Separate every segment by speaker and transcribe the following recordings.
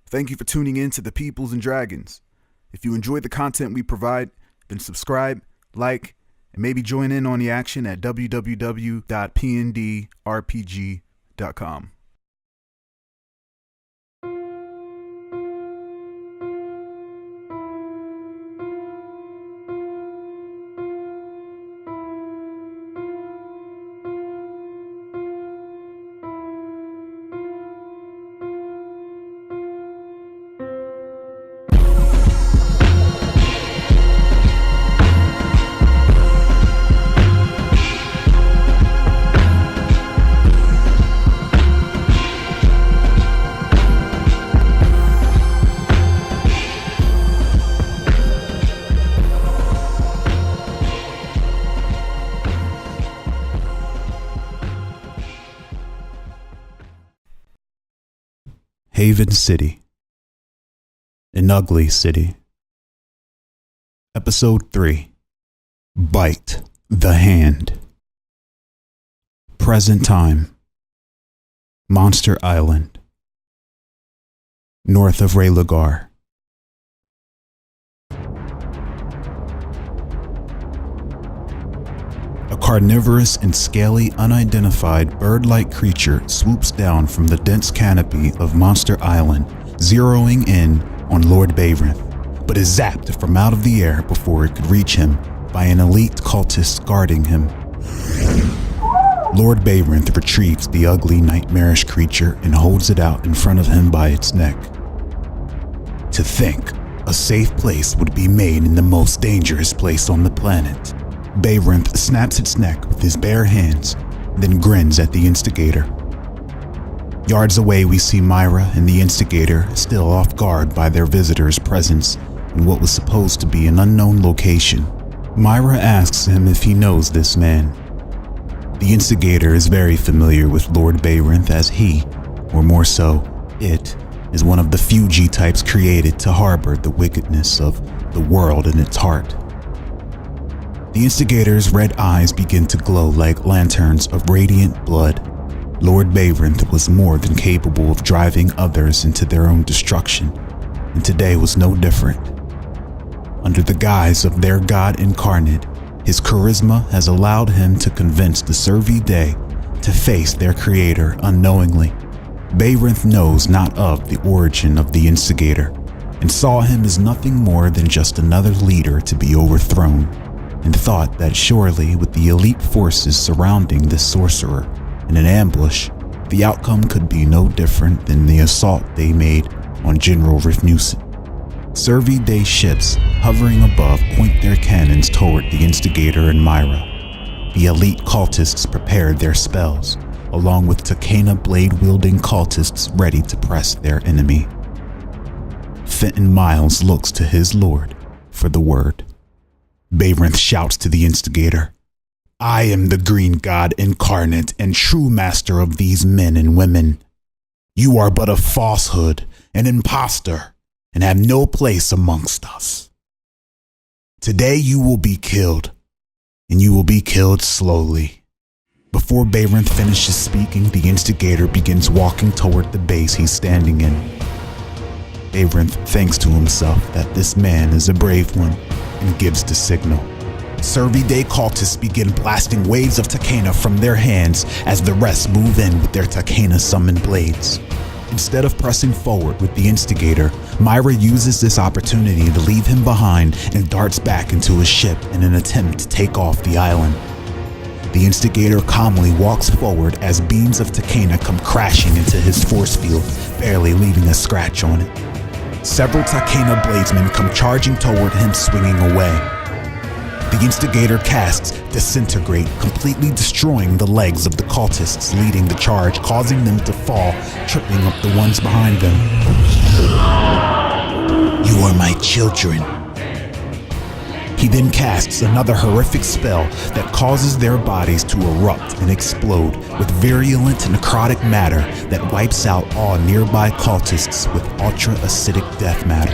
Speaker 1: Thank you for tuning in to the Peoplz and Dragons. If you enjoy the content we provide, then subscribe, like, and maybe join in on the action at www.pndrpg.com. Haven City, an ugly city. Episode 3, Bite the Hand. Present time, Monster Island, north of Raylagar. A carnivorous and scaly, unidentified bird-like creature swoops down from the dense canopy of Monster Island, zeroing in on Lord Bayrinth, but is zapped from out of the air before it could reach him by an elite cultist guarding him. Lord Bayrinth retrieves the ugly, nightmarish creature and holds it out in front of him by its neck. To think a safe place would be made in the most dangerous place on the planet. Bayrinth snaps its neck with his bare hands, then grins at the Instigator. Yards away we see Myra and the Instigator still off guard by their visitor's presence in what was supposed to be an unknown location. Myra asks him if he knows this man. The Instigator is very familiar with Lord Bayrinth, as he, or more so, it, is one of the few G-types created to harbor the wickedness of the world in its heart. The Instigator's red eyes begin to glow like lanterns of radiant blood. Lord Bayrinth was more than capable of driving others into their own destruction, and today was no different. Under the guise of their god incarnate, his charisma has allowed him to convince the Servi Dei to face their creator unknowingly. Bayrinth knows not of the origin of the Instigator, and saw him as nothing more than just another leader to be overthrown, and thought that surely with the elite forces surrounding this sorcerer in an ambush, the outcome could be no different than the assault they made on General Riffmussen. Servi Dei ships hovering above point their cannons toward the Instigator and Myra. The elite cultists prepared their spells, along with Takena blade-wielding cultists ready to press their enemy. Fenton Miles looks to his lord for the word. Bayrinth shouts to the Instigator, "I am the green god incarnate and true master of these men and women. You are but a falsehood, an imposter, and have no place amongst us. Today you will be killed, and you will be killed slowly." Before Bayrinth finishes speaking, the Instigator begins walking toward the base he's standing in. Bayrinth thinks to himself that this man is a brave one, and gives the signal. Servi Dei cultists begin blasting waves of Takena from their hands as the rest move in with their Takena-summoned blades. Instead of pressing forward with the Instigator, Myra uses this opportunity to leave him behind and darts back into his ship in an attempt to take off the island. The Instigator calmly walks forward as beams of Takena come crashing into his force field, barely leaving a scratch on it. Several Takena bladesmen come charging toward him, swinging away. The Instigator casts Disintegrate, completely destroying the legs of the cultists leading the charge, causing them to fall, tripping up the ones behind them. "You are my children." He then casts another horrific spell that causes their bodies to erupt and explode with virulent necrotic matter that wipes out all nearby cultists with ultra-acidic death matter.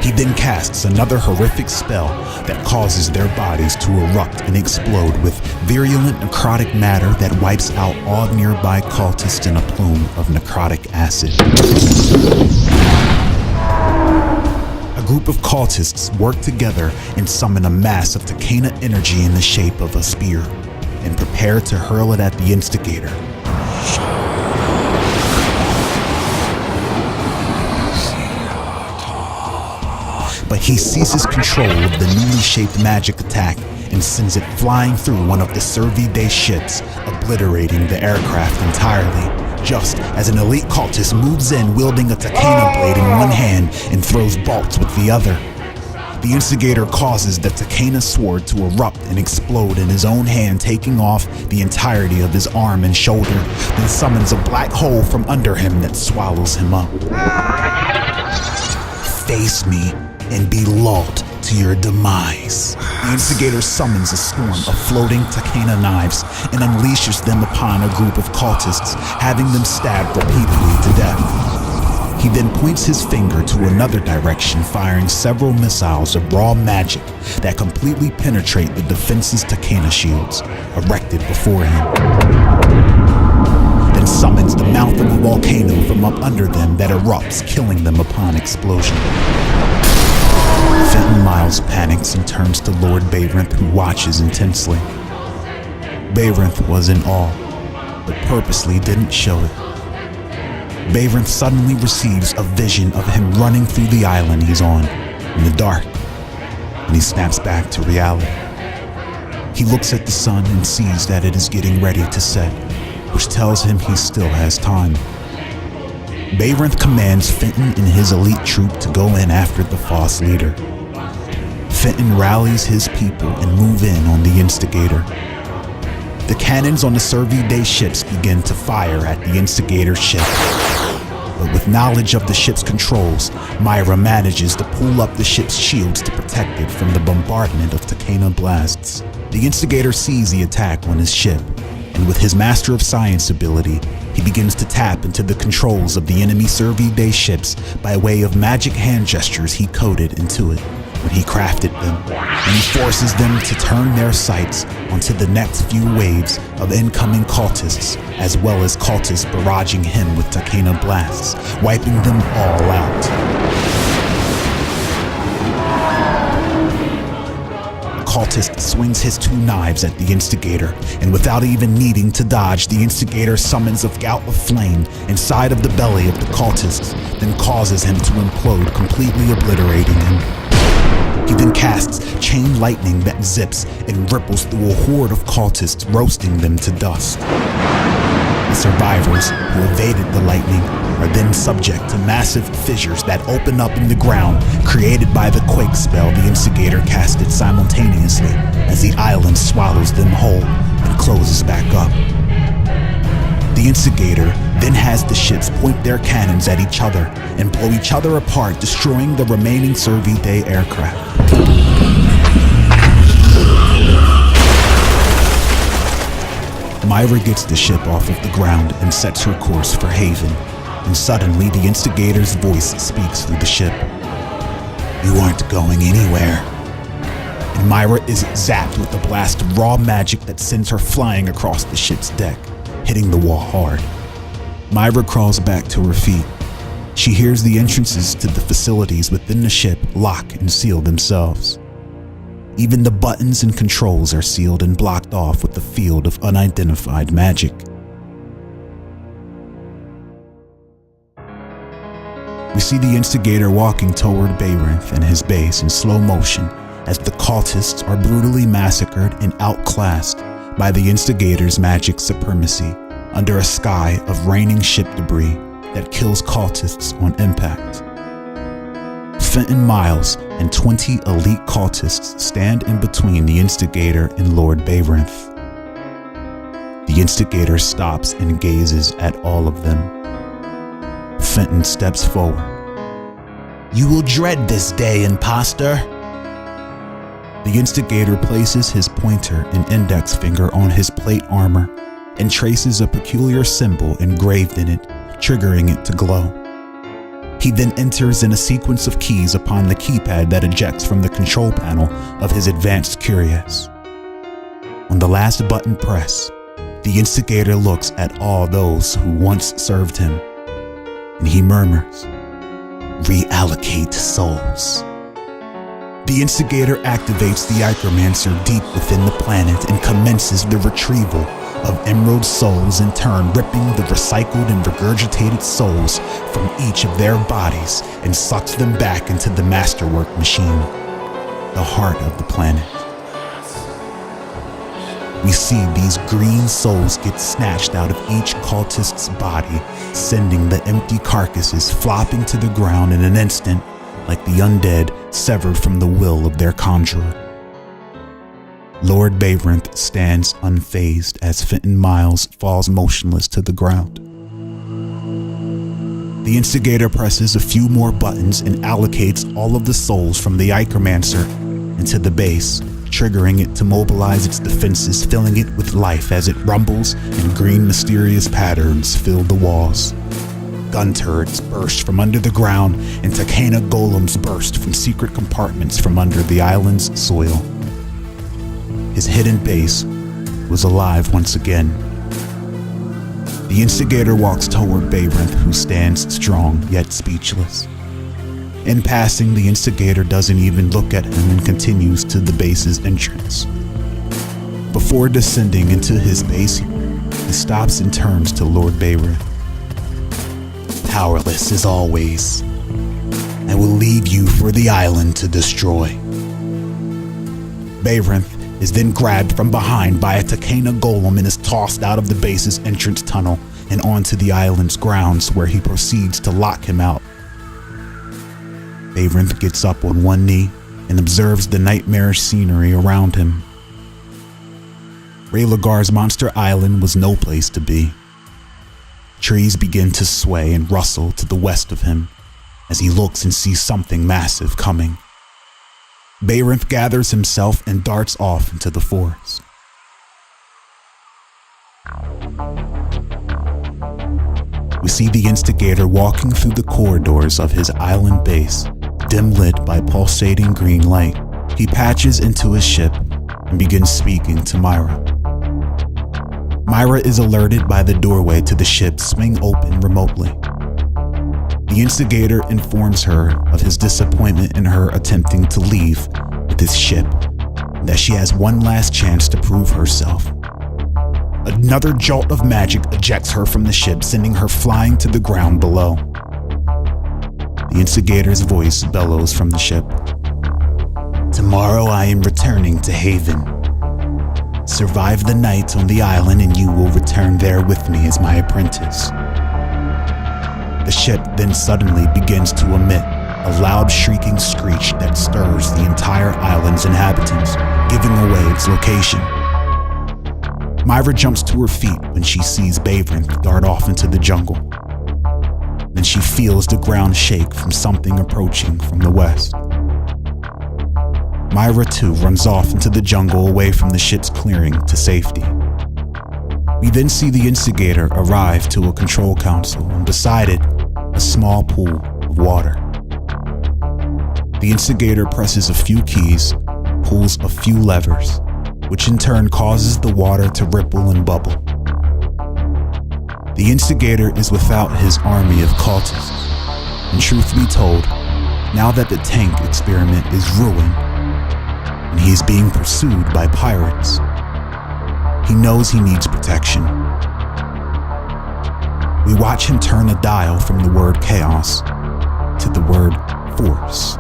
Speaker 1: He then casts another horrific spell that causes their bodies to erupt and explode with virulent necrotic matter that wipes out all nearby cultists in a plume of necrotic acid. A group of cultists work together and summon a mass of Takena energy in the shape of a spear and prepare to hurl it at the Instigator. But he seizes control of the newly shaped magic attack and sends it flying through one of the Servi Dei ships, obliterating the aircraft entirely, just as an elite cultist moves in wielding a Takena blade in one hand and throws bolts with the other. The Instigator causes the Takena sword to erupt and explode in his own hand, taking off the entirety of his arm and shoulder, then summons a black hole from under him that swallows him up. Face me and be lulled to your demise. The Instigator summons a storm of floating Takena knives and unleashes them upon a group of cultists, having them stabbed repeatedly to death. He then points his finger to another direction, firing several missiles of raw magic that completely penetrate the defense's Takena shields erected before him. Then summons the mouth of a volcano from up under them that erupts, killing them upon explosion. Fenton Miles panics and turns to Lord Bayrinth, who watches intensely. Bayrinth was in awe, but purposely didn't show it. Bayrinth suddenly receives a vision of him running through the island he's on, in the dark, and he snaps back to reality. He looks at the sun and sees that it is getting ready to set, which tells him he still has time. Bayrinth commands Fenton and his elite troop to go in after the false leader. Fenton rallies his people and move in on the Instigator. The cannons on the Servi Dei ships begin to fire at the Instigator ship. But with knowledge of the ship's controls, Myra manages to pull up the ship's shields to protect it from the bombardment of Takena blasts. The Instigator sees the attack on his ship, and with his Master of Science ability, he begins to tap into the controls of the enemy Servi Dei ships by way of magic hand gestures he coded into it when he crafted them, and he forces them to turn their sights onto the next few waves of incoming cultists, as well as cultists barraging him with Takena blasts, wiping them all out. The cultist swings his two knives at the Instigator, and without even needing to dodge, the Instigator summons a gout of flame inside of the belly of the cultist, then causes him to implode, completely obliterating him. He then casts chain lightning that zips and ripples through a horde of cultists, roasting them to dust. The survivors who evaded the lightning are then subject to massive fissures that open up in the ground, created by the quake spell the Instigator casted simultaneously as the island swallows them whole and closes back up. The Instigator then has the ships point their cannons at each other and blow each other apart, destroying the remaining Servi Dei aircraft. Myra gets the ship off of the ground and sets her course for Haven, and suddenly the Instigator's voice speaks through the ship. "You aren't going anywhere." And Myra is zapped with a blast of raw magic that sends her flying across the ship's deck, hitting the wall hard. Myra crawls back to her feet. She hears the entrances to the facilities within the ship lock and seal themselves. Even the buttons and controls are sealed and blocked off with a field of unidentified magic. We see the Instigator walking toward Bayrinth and his base in slow motion as the cultists are brutally massacred and outclassed by the Instigator's magic supremacy under a sky of raining ship debris that kills cultists on impact. Fenton Miles and 20 elite cultists stand in between the Instigator and Lord Bayrinth. The Instigator stops and gazes at all of them. Fenton steps forward. "You will dread this day, imposter." The Instigator places his pointer and index finger on his plate armor and traces a peculiar symbol engraved in it, triggering it to glow. He then enters in a sequence of keys upon the keypad that ejects from the control panel of his advanced Curious. On the last button press, the Instigator looks at all those who once served him, and he murmurs, "Reallocate souls." The Instigator activates the Ichromancer deep within the planet and commences the retrieval of emerald souls, in turn ripping the recycled and regurgitated souls from each of their bodies and sucks them back into the masterwork machine, the heart of the planet. We see these green souls get snatched out of each cultist's body, sending the empty carcasses flopping to the ground in an instant, like the undead severed from the will of their conjurer. Lord Bayrinth stands unfazed as Fenton Miles falls motionless to the ground. The Instigator presses a few more buttons and allocates all of the souls from the Ichromancer into the base, triggering it to mobilize its defenses, filling it with life as it rumbles and green mysterious patterns fill the walls. Gun turrets burst from under the ground and Takena golems burst from secret compartments from under the island's soil. His hidden base was alive once again. The Instigator walks toward Bayrinth, who stands strong yet speechless. In passing, the Instigator doesn't even look at him and continues to the base's entrance. Before descending into his base, he stops and turns to Lord Bayrinth. "Powerless as always. I will leave you for the island to destroy." Bayrinth is then grabbed from behind by a Takena golem and is tossed out of the base's entrance tunnel and onto the island's grounds, where he proceeds to lock him out. Bayrinth gets up on one knee and observes the nightmarish scenery around him. Raylagar's Monster Island was no place to be. Trees begin to sway and rustle to the west of him as he looks and sees something massive coming. Bayrinth gathers himself and darts off into the forest. We see the Instigator walking through the corridors of his island base, dim lit by pulsating green light. He patches into his ship and begins speaking to Myra. Myra is alerted by the doorway to the ship swing open remotely. The Instigator informs her of his disappointment in her attempting to leave with his ship, and that she has one last chance to prove herself. Another jolt of magic ejects her from the ship, sending her flying to the ground below. The Instigator's voice bellows from the ship. "Tomorrow I am returning to Haven. Survive the night on the island and you will return there with me as my apprentice." The ship then suddenly begins to emit a loud shrieking screech that stirs the entire island's inhabitants, giving away its location. Myra jumps to her feet when she sees Bayrinth dart off into the jungle. Then she feels the ground shake from something approaching from the west. Myra too runs off into the jungle away from the ship's clearing to safety. We then see the Instigator arrive to a control console, and beside it, a small pool of water. The Instigator presses a few keys, pulls a few levers, which in turn causes the water to ripple and bubble. The Instigator is without his army of cultists, and truth be told, now that the tank experiment is ruined, and he is being pursued by pirates, he knows he needs protection. We watch him turn a dial from the word chaos to the word force.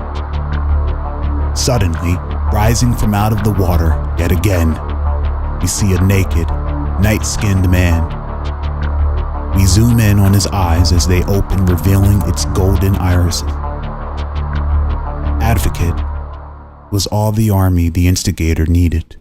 Speaker 1: Suddenly, rising from out of the water yet again, we see a naked, night-skinned man. We zoom in on his eyes as they open, revealing its golden irises. Advocate was all the army the Instigator needed.